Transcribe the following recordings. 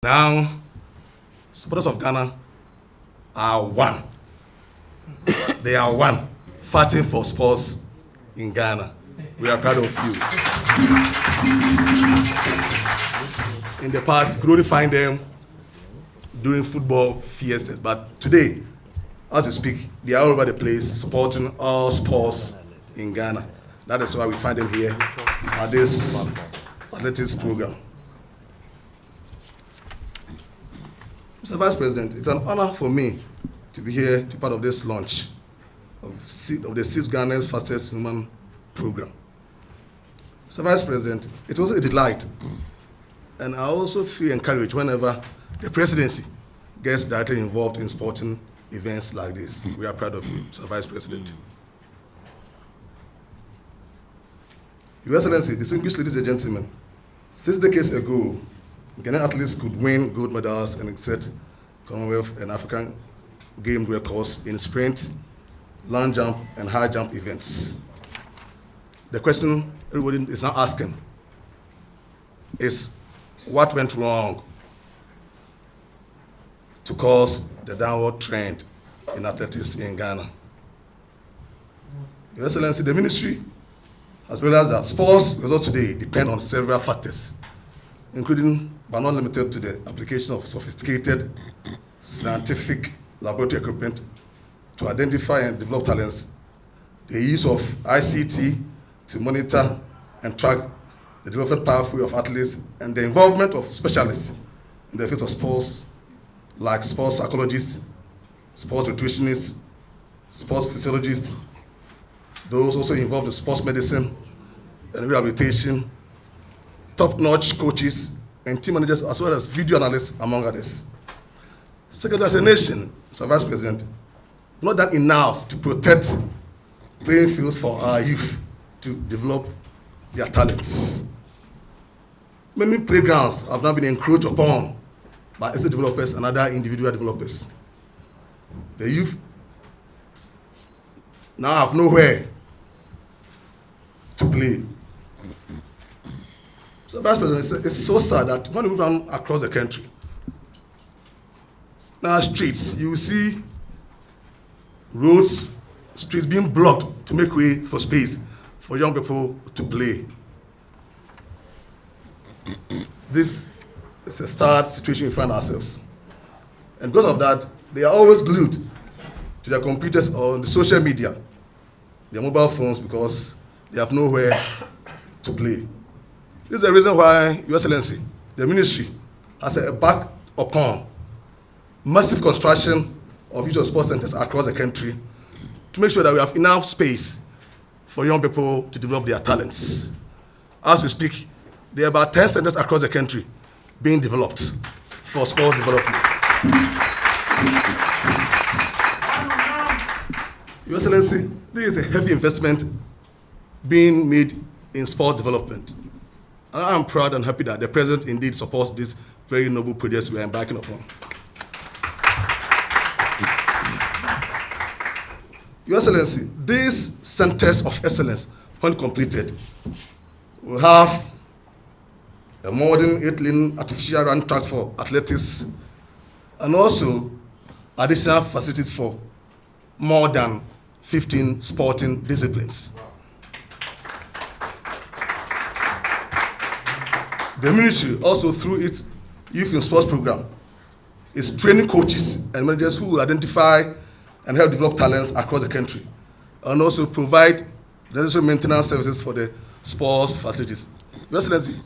Now, supporters of Ghana are one. They are one, fighting for sports in Ghana. We are proud of you. In the past, you could only find them during football fiestas, but today, as we speak, they are all over the place supporting all sports in Ghana. That is why we find them here at this athletics program. Mr. Vice President, it's an honor for me to be here to be part of this launch of the 6th Ghana's fastest human program. Mr. Vice President, it was a delight, and I also feel encouraged whenever the presidency gets directly involved in sporting events like this. We are proud of you, Mr. Vice President. Your Excellency, distinguished ladies and gentlemen, 6 decades ago, Ghanaian athletes could win gold medals and set Commonwealth and African game records in sprint, long jump, and high jump events. The question everybody is now asking is, what went wrong to cause the downward trend in athletics in Ghana? Your Excellency, the ministry has realized that sports results today depend on several factors, including but not limited to the application of sophisticated scientific laboratory equipment to identify and develop talents, the use of ICT to monitor and track the development pathway of athletes, and the involvement of specialists in the field of sports, like sports psychologists, sports nutritionists, sports physiologists, those also involved in sports medicine and rehabilitation, top-notch coaches and team managers, as well as video analysts, among others. Second, as a nation, Mr. Vice President, we've not done enough to protect playing fields for our youth to develop their talents. Many playgrounds have now been encroached upon by estate developers and other individual developers. The youth now have nowhere to play. So, Vice President, it's so sad that when we move on across the country, now streets, you will see roads, streets being blocked to make way for space for young people to play. This is a sad situation we find ourselves. And because of that, they are always glued to their computers or the social media, their mobile phones, because they have nowhere to play. This is the reason why, Your Excellency, the ministry has embarked upon massive construction of future sports centers across the country to make sure that we have enough space for young people to develop their talents. As we speak, there are about 10 centers across the country being developed for sports development. Your Excellency, this is a heavy investment being made in sports development. I am proud and happy that the President indeed supports this very noble project we are embarking upon. Your Excellency, these centers of excellence, when completed, will have a modern 8-lane artificial run track for athletics, and also additional facilities for more than 15 sporting disciplines. The ministry also, through its Youth in Sports program, is training coaches and managers who will identify and help develop talents across the country, and also provide the necessary maintenance services for the sports facilities. Your Excellency,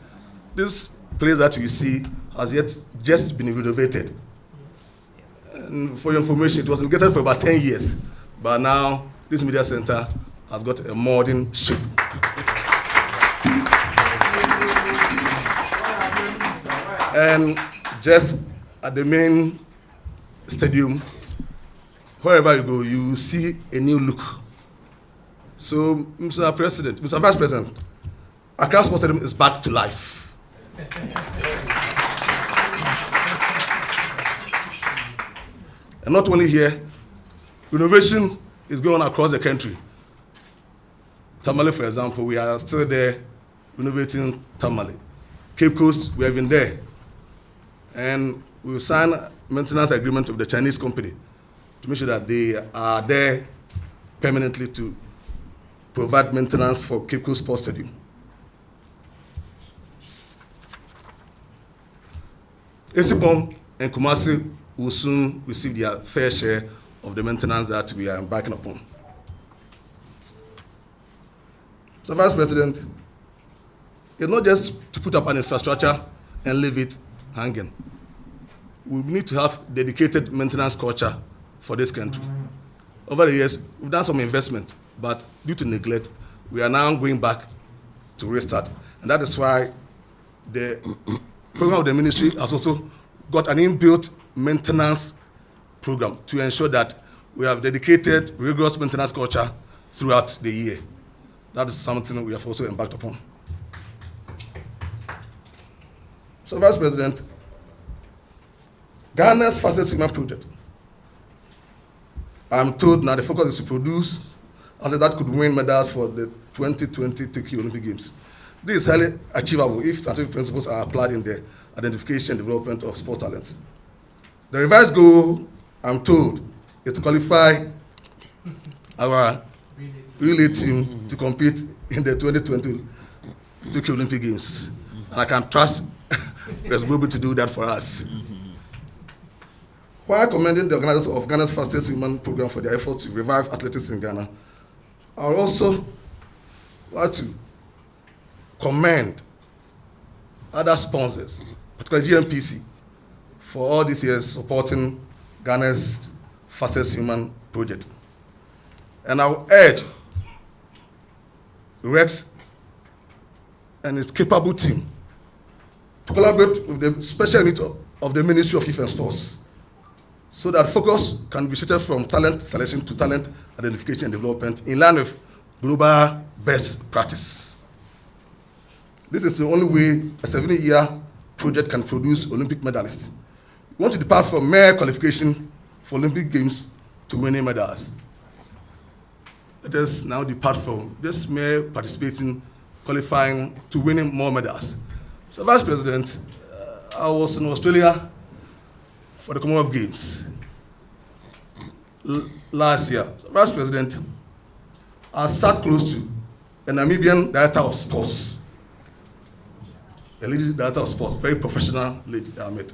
this place that you see has just been renovated. And for your information, it was renovated for about 10 years, but now this media center has got a modern shape. And just at the main stadium, wherever you go, you see a new look. So, Mr. Vice President, Accra Sports Stadium is back to life. And not only here, renovation is going on across the country. Tamale, for example, we are still there renovating Tamale. Cape Coast, we have been there. And we will sign a maintenance agreement with the Chinese company to make sure that they are there permanently to provide maintenance for Cape Coast Sports Stadium. Esipom and Kumasi will soon receive their fair share of the maintenance that we are embarking upon. So, Vice President, it's not just to put up an infrastructure and leave it hanging. We need to have dedicated maintenance culture for this country. Over the years, we've done some investment, but due to neglect, we are now going back to restart. And that is why the program of the ministry has also got an inbuilt maintenance program to ensure that we have dedicated, rigorous maintenance culture throughout the year. That is something we have also embarked upon. So, Vice President, Ghana's fastest human project, I'm told now the focus is to produce athletes that could win medals for the 2020 Tokyo Olympic Games. This is highly achievable if scientific principles are applied in the identification and development of sports talents. The revised goal, I'm told, is to qualify our relay team to compete in the 2020 Tokyo Olympic Games. And I can trust President Bobi to do that for us. While commending the organizers of Ghana's fastest human program for their efforts to revive athletics in Ghana, I would also like to commend other sponsors, particularly GMPC, for all these years supporting Ghana's fastest human project. And I will urge Rex and its capable team to collaborate with the special unit of the Ministry of Youth and Sports so that focus can be shifted from talent selection to talent identification and development in line with global best practice. This is the only way a 70-year project can produce Olympic medalists. We want to depart from mere qualification for Olympic Games to winning medals. Let us now depart from just mere participating, qualifying to winning more medals. So, Vice President, I was in Australia for the Commonwealth Games last year. So, Vice President, I sat close to a Namibian director of sports, a lady director of sports, very professional lady that I met.